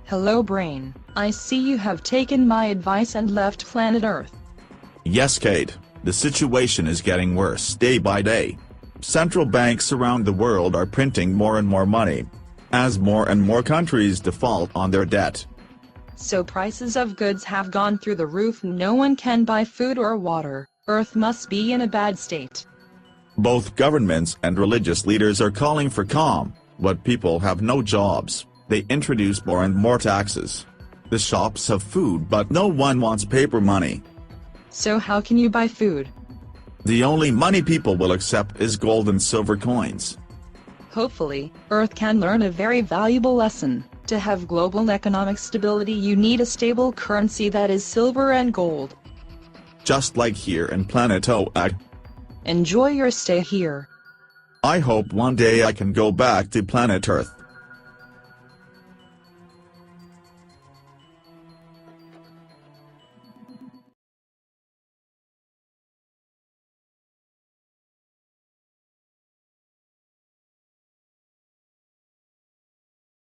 Hello brain, I see you have taken my advice and left planet Earth. Yes, Kate, the situation is getting worse day by day. Central banks around the world are printing more and more money, as more and more countries default on their debt. So prices of goods have gone through the roof. No one can buy food or water. Earth must be in a bad state. Both governments and religious leaders are calling for calm, but people have no jobs. They introduce more and more taxes. The shops have food, but no one wants paper money. So how can you buy food? The only money people will accept is gold and silver coins. Hopefully, Earth can learn a very valuable lesson. To have global economic stability, you need a stable currency that is silver and gold. Just like here in Planet Oag. Enjoy your stay here. I hope one day I can go back to Planet Earth.